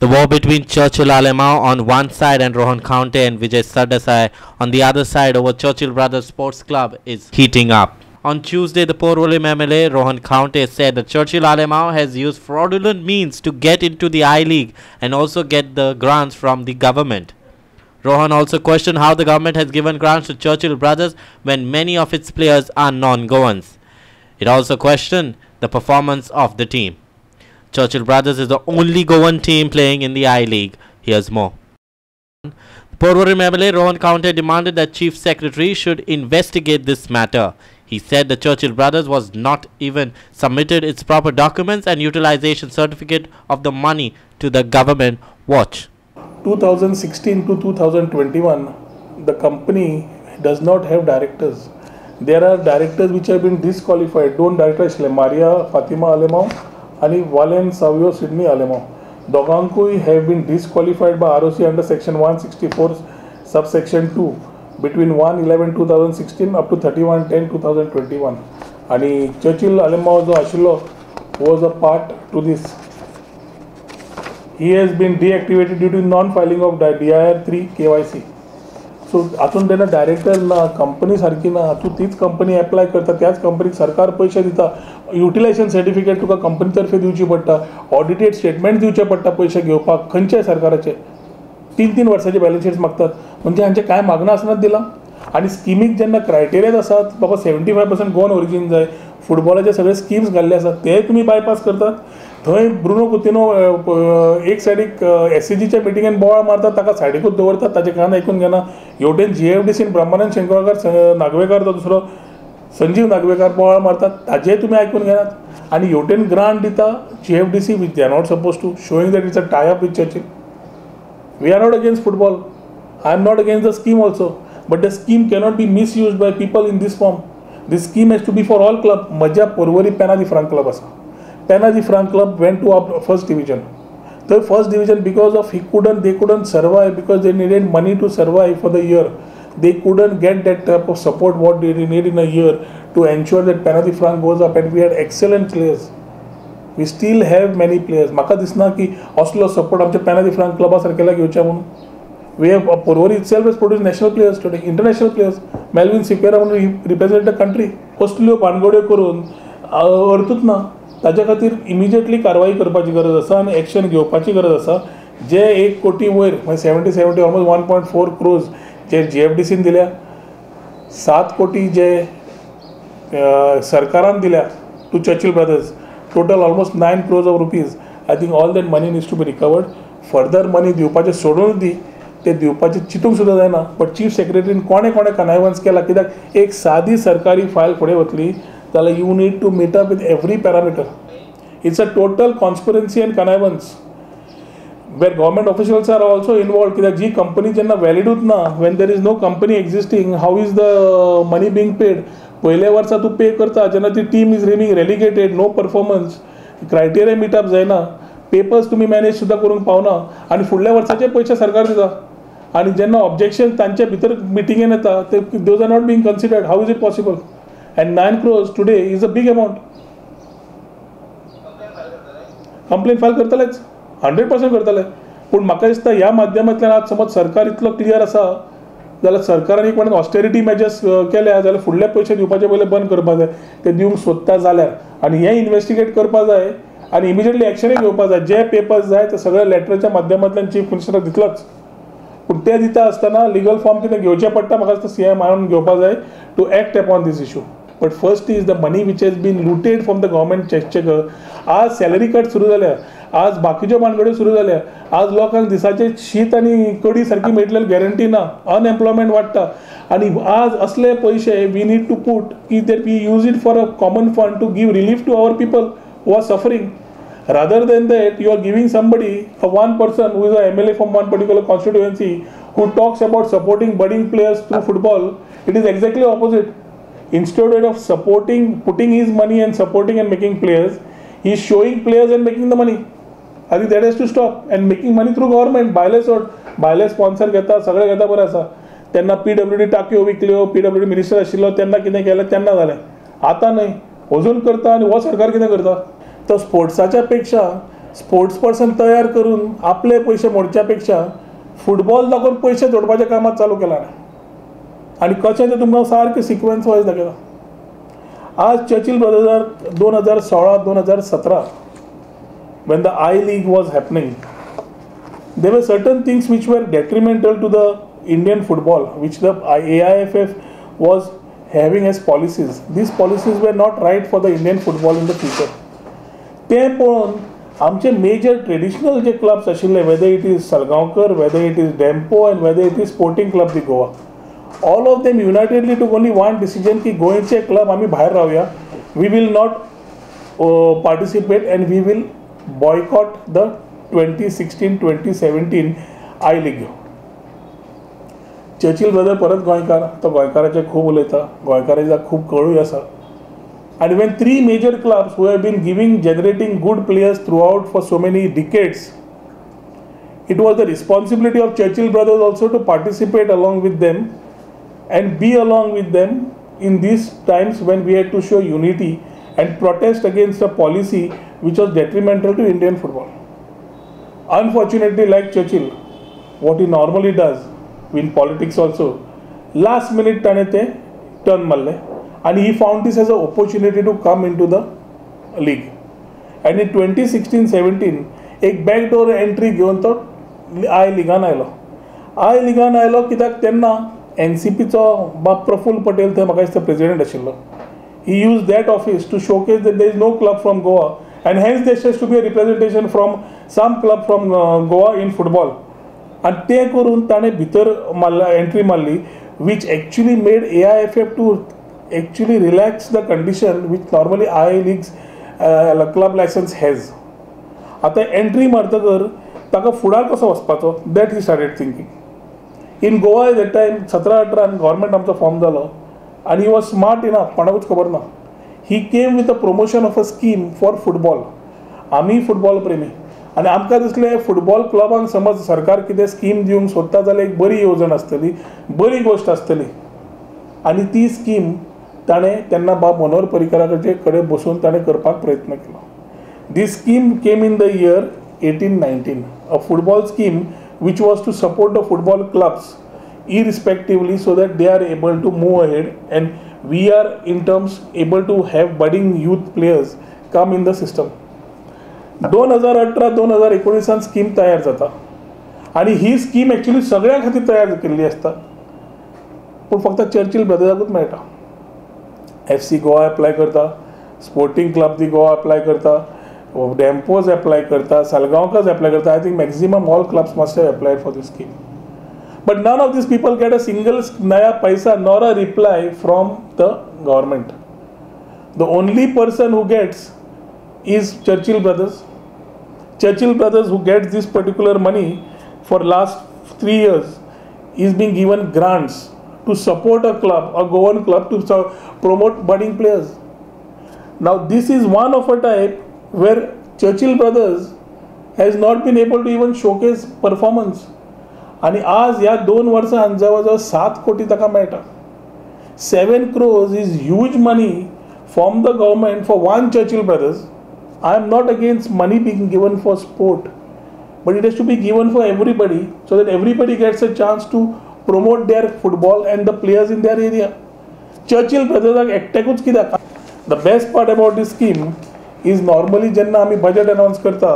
The war between Churchill Alemão on one side and Rohan County and Vijay Sardesai on the other side over Churchill Brothers Sports Club is heating up. On Tuesday, the Port William MLA Rohan County said that Churchill Alemão has used fraudulent means to get into the I-League and also get the grants from the government. Rohan also questioned how the government has given grants to Churchill Brothers when many of its players are non-Goans. It also questioned the performance of the team. Churchill Brothers is the only Goan team playing in the I-League. Here's more. Port William MLA Rohan County demanded that Chief Secretary should investigate this matter. He said the Churchill Brothers was not even submitted its proper documents and utilization certificate of the money to the government. Watch. 2016 to 2021, the company does not have directors. There are directors which have been disqualified. Doन directors Maria Fatima Alemão and Valen Savio Sydney Alemão. Dogankui have been disqualified by ROC under section 164 subsection 2 between 1/11/2016 up to 31/10/2021. And Churchill Alemão जो आशिल्लो was a part to this. He has been deactivated due to non-filing of DIR 3 KYC. So आतून तेन्ना director ना, company सारकी ना, तूं तीच company apply करता, त्याच कंपनीक सरकार पैसे दिता, युटिलायझेशन सर्टिफिकेट तुका कंपनी तर्फे दिवची पडटा, ऑडिटेड स्टेटमेंट दिवचे पडटा पैसे घेवपाक, खंयच्याय सरकाराचे 3-3 वर्साचे बॅलन्स शीट्स मागतात. म्हणजे हांचे कांय मागणा आसनात दिलां. आनी स्किमीक जेन्ना क्रायटेरियाज आसात, बाबा 75% गोवन ओरिजीन जाय, फुटबॉलाचे सगळे स्किम्स घाल्ले आसात, ते तुमी बायपास करतात. थंय ब्रुनो कुतिनो एक सायडीक SCGच्या मिटिंगेन बोवाळ मारतात, ताका सायडीकूच दवरतात, ताचे कान आयकून घेना. हेवटेन GFDCन ब्रह्मानंद शेंकवाळकार नागवेकार तो दुसरो संजीव नागवेकार बोवाळ मारतात, ताजेय तुमी आयकून घेनात. आनी हेवटेन ग्रांट दिता GFDC with they are not suppose to showing that it's a tie up with Churchill. We are not against football. I am not against the scheme also, but the scheme cannot be misused by people in this form. This scheme has to be for all club. म्हज्या पर्वरी पेना दी फ्रांक club आसा. Penna the Frank club went to our first division. The first division, because of they couldn't survive, because they needed money to survive for the year. They couldn't get that type of support what they need in a year to ensure that Penna the Frank goes up, and we had excellent players. We still have many players. Maka disna ki Oslo support amche Penna the Frank club sarkela घेवचे म्हणून. We have Porvory itself has produced national players today, international players. Melvin Sipera represent the country. Oslo भानगड्यो करून अर्थूच ना. ताच्या खातीर immediately कारवाई करपाची गरज आसा आनी एक्शन घेवपाची गरज आसा. जे 1 कोटी वयर म्हणजे 70 ऑलमोस्ट 1.4 crores जे GFDCन दिल्या, 7 कोटी जे सरकारान दिल्या to Churchill brothers, total almost 9 crores of rupees. I think all that money needs to be recovered. Further money दिवपाचें सोडून दी, ते दिवपाचें चिंतूंक सुद्दां जायना. बट चीफ सेक्रेटरीन कोणे कनायवन्स केला, कित्याक एक सादी सरकारी फायल फुडें वतली जाल्यार you need to meet up with every parameter. It's a total conspiracy and connivance where government officials are also involved. कित्याक जी कंपनी जेन्ना वॅलिडूच ना, when there is no company existing, how is the money being paid? पयल्या वर्सा तूं पे करता जेन्ना ती team is being relegated, no performance, criteria meet up जायना, पेपर्स तुमी मॅनेज सुद्दां करूंक पावना, आनी फुडल्या वर्साचे पयशे सरकार दिता. आनी जेन्ना ऑब्जेक्शन तांचे भितर मिटिंगेन येता, ते those are not being considered. How is it possible? And 9 crores today is a big amount. Complaint file करतलेच 100% करतले. पूण म्हाका दिसता ह्या माध्यमांतल्यान आज समज सरकार इतलो क्लियर आसा जाल्यार सरकारान एक म्हणून ऑस्टेरिटी मेजर्स केल्या जाल्यार फुडले पयशे दिवपाचे पयले बंद करपाक जाय. ते दिवंक सोदता जाल्यार आनी हें इन्वेस्टिगेट करपाक जाय आनी इमिजिएटली एक्शनूय घेवपाक जाय. जे पेपर्स जाय ते सगळे लेटराच्या माध्यमांतल्यान चीफ मिनिस्टराक दितलोच. पूण ते दिता आसतना लिगल फॉर्म कितें घेवचें पडटा. म्हाका दिसता CM आणून घेवपाक जाय to act upon this issue. But first is the money which has been looted from the government checker. आज सॅलरी कट सुरू जाल्या, आज बाकीच्यो भानगड्यो सुरू जाल्या, आज लोकांक दिसाचे शीत आनी कडी सारकी मेळटलेली गॅरंटी ना, अनएम्प्लॉयमेंट वाडटा. आनी आज असले पयशे वी नीड टू पुट की that we use it for a common fund to give relief to our people who are suffering. Rather than that, you are giving somebody, one person who is a MLA from one particular constituency, who talks about supporting budding players through football. It is exactly opposite. Instead of supporting, putting his money and supporting and making players, he is showing players and making the money. I think that has to stop. And making money through government, भायले sponsor घेता, सगळे घेता, बरें आसा. तेन्ना PWD टाकयो विकल्यो, PWD minister आशिल्लो तेन्ना कितें केलें तेन्ना जालें. आतां न्हय, अजून करता. आनी हो सरकार कितें करता? तो स्पोर्ट्साच्या पेक्षा स्पोर्ट्स पर्सन तयार करून आपले पैसे मोडच्या पेक्षा फुटबॉल दाखोवन पैसे जोडपाच्या कामात चालू केला आणि कशें तें तुमकां सारकें सिक्वेन्स वायज दाखयता. आज Churchill ब्रदर्सार 2016-2017 when the I League was happening, there were certain things which were detrimental to the Indian football, which the AIFF was having as policies. These policies were not right for the Indian football in the future. ते पळोवन आमचे major traditional जे clubs आशिल्ले, whether it is Salgaonkar, whether it is Dempo and whether it is Sporting Club the Goa, all of them unitedly took only one decision की गोंयचे club आमी भायर रावया, we will not participate and we will boycott the 2016-2017 I League. Churchill brother परत गोंयकार, तो गोंयकाराचे खूब उलयता, गोंयकाराचे खूब कळूय आसा. And when three major clubs who have been generating good players throughout for so many decades, it was the responsibility of Churchill brothers also to participate along with them and be along with them in these times when we had to show unity and protest against a policy which was detrimental to Indian football. Unfortunately, like Churchill, what he normally does in politics also, last minute turn malle, and he found this as an opportunity to come into the league. And in 2016-17, एक backdoor entry घेवन तो I Leaguean आयलो. I Leaguean आयलो कित्याक तेन्ना NCPचो बाप प्रफुल्ल पटेल थंय म्हाका दिसता प्रेसिडेंट आशिल्लो. He used that office to showcase that there is no club from Goa and hence there has to be a representation from some club from Goa in football. And ते करून ताणें भितर एंट्री मारली, which actually made AIFF to actually relax the condition which normally I League's club license has. आता entry मारतकर ताका फुडार कसो वचपाचो, that he started thinking. In Goa at that time 17-18 government आमचो फॉर्म जालो and he was smart enough, कोणाकूच खबर ना. He came with a promotion of a scheme for football. आमी फुटबॉल प्रेमी आनी आमकां दिसलें फुटबॉल क्लबांक समज सरकार कितें स्कीम दिवंक सोदता जाल्यार एक बरी येवजण आसतली, बरी गोश्ट आसतली. आनी ती स्कीम ताणें तेन्ना बाब मनोहर पर्रीकराचे कडेन बसून ताणें करपाक प्रयत्न केलो. This scheme came in the year 18-19, a football scheme which was to support the football clubs irrespectively so that they are able to move ahead and we are in terms able to have budding youth players come in the system. 2018-2019 scheme तयार जाता आणि ही scheme actually सगळ्या खातीर तयार केल्ली आसता, पूण फक्त चर्चिल ब्रदर्साकूच मेळटा. FC गोवा एप्लाय करता, स्पोर्टिंग क्लब दी गोवा एप्लाय करता, डेम्पोज एप्लाय करता, सालगांवकर्स एप्लाय करता. I think maximum all clubs must have applied for this scheme. But none of these people get a single naya paisa nor a reply from the government. The only person who gets is Churchill brothers. Churchill brothers who gets this particular money for last 3 years is being given grants to support a club, a Goan club, to promote budding players. Now this is one of a type where Churchill brothers has not been able to even showcase performance. आणि आज ह्या 2 वर्सांत जवळजवळ 7 कोटी ताका मेळटा. 7 crores is huge money from the government for one Churchill brothers. I am not against money being given for sport, but it has to be given for everybody so that everybody gets a chance to promote their football and the players in their area. Churchill brothers एकट्याकूच कित्याक? The best part about this scheme is normally जेन्ना आमी budget announce करता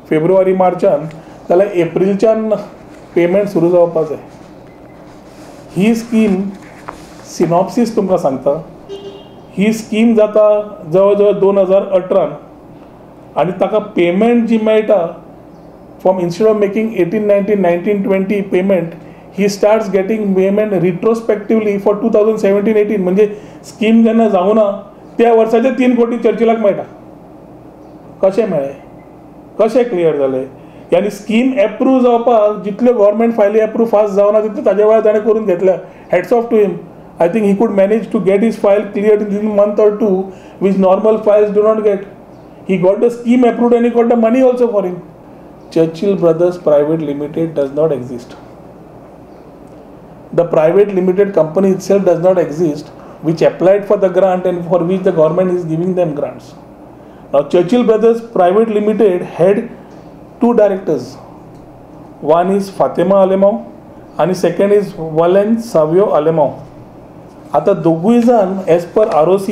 फेब्रुवारी मार्चान जाल्यार एप्रिलच्यान payment सुरू जावपाक जाय. ही scheme synopsis तुमकां सांगता. ही स्कीम जाता जवळ जवळ 2018 आनी ताका पेमेंट जी मेळटा from instead of making 18-19, 19-20 payment, he starts getting payment retrospectively for 2017-18. म्हणजे स्कीम जेन्ना जावना त्या वर्साचे 3 कोटी चर्चिलाक मेळटा. कशें मेळ्ळें? कशें क्लियर जालें? यानी स्कीम एप्रूव जावपाक जितल्यो गव्हर्मेंट फायली एप्रूव फास्ट जावना तितल्यो ताजे वेळार ताणें करून घेतल्या. Hats off to him. I think he could manage to get his file cleared in a month or 2, which normal files do not get. He got the scheme approved and he got the money also for him. Churchill Brothers Private Limited does not exist. The private limited company itself does not exist, which applied for the grant and for which the government is giving them grants. Now, Churchill Brothers Private Limited had two directors. One is Fatima Alemão and second is Valen Savio Alemão. आता दोघूय जण as per ROC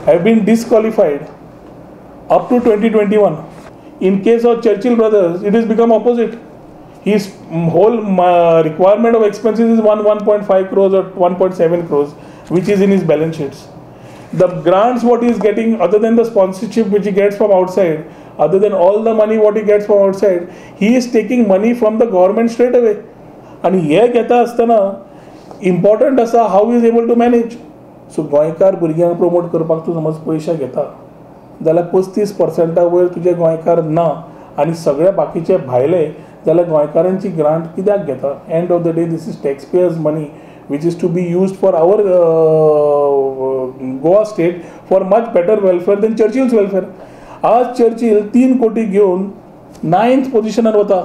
have been disqualified up to 2021. In case of Churchill Brothers, it has become opposite. His whole requirement of expenses is 1.5 crores or 1.7 crores, which is in his balance sheets. The grants what he is getting, other than the sponsorship which he gets from outside, other than all the money what he gets from outside, he is taking money from the government straight away. And हे घेता आसतना important आसा how he is able to manage. So गोंयकार भुरग्यांक promote करपाक तूं समज पयशे घेता जाल्यार 35% वयर तुजे गोंयकार ना आनी सगळे बाकीचे भायले जाल्यार गोंयकारांची ग्रांट कित्याक घेता? End of the day this is tax pairs money which is to be used for our Goa state for much better welfare than Churchill's welfare. आज Churchill 3 कोटी घेऊन 9th पोझिशनार वता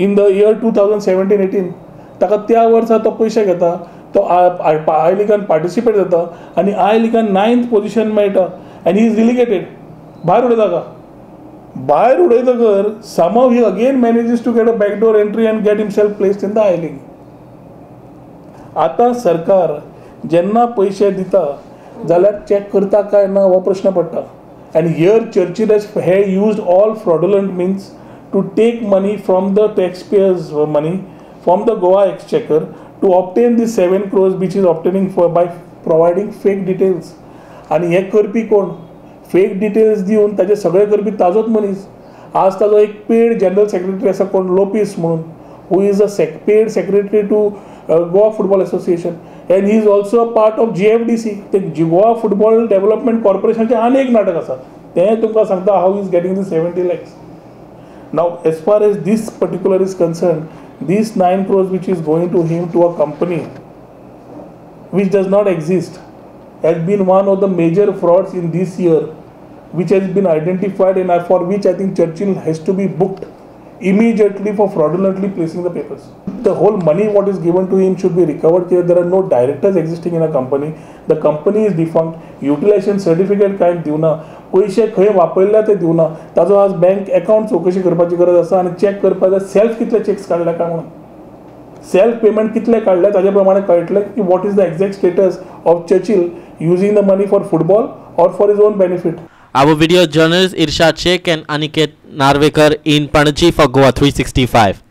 in the year 2017-18. ताका त्या वर्सा तो पयशे घेता, तो आय लिगान पार्टिसिपेट जाता आनी आय लिगान 9th पोझिशन मेळटा and he is relegated. भायर उडयता ताका. भायर उडयतकर somehow he again manages to get a backdoor entry and get himself placed in the I League. आता सरकार जेन्ना पयशे दिता जाल्यार चेक करता काय ना हो प्रश्न पडटा. And here Churchill has used all fraudulent means to take money from the taxpayers' money from the Goa exchequer to obtain the 7 crores which is obtaining by providing fake details. आणि हे करपी कोण? Fake details दिवन ताजे सगळे करपी ताजोच मनीस. आज ताजो एक paid general secretary आसा कोण लोपीस म्हणून, who is a paid secretary to Goa Football Association, and he is also a part of GFDC, the Goa Football Development Corporation चे अनेक नाटक आसा. ते तुमकां सांगता how he is getting the 70 lakhs. Now as far as this particular is concerned, these 9 crores which is going to him to a company which does not exist has been one of the major frauds in this year which has been identified and for which I think Churchill has to be booked immediately for fraudulently placing the papers. The whole money what is given to him should be recovered. There are no directors existing in a company. The company is defunct. Utilization certificate कांय दिवना, पैसे खंय वापरल्या ते दिवना. ताजो आज bank account चौकशी करपाची गरज आसा आनी चेक करपाक सेल्फ कितले चेक्स काडल्या काय म्हणून, सेल्फ पेमेंट कितले काडले ताजे प्रमाणे कळटले की what is the exact status of Churchill using the money for football or for his own benefit. Our video journalists Irshad Sheikh and Aniket Narvekar in Panaji for Goa 365.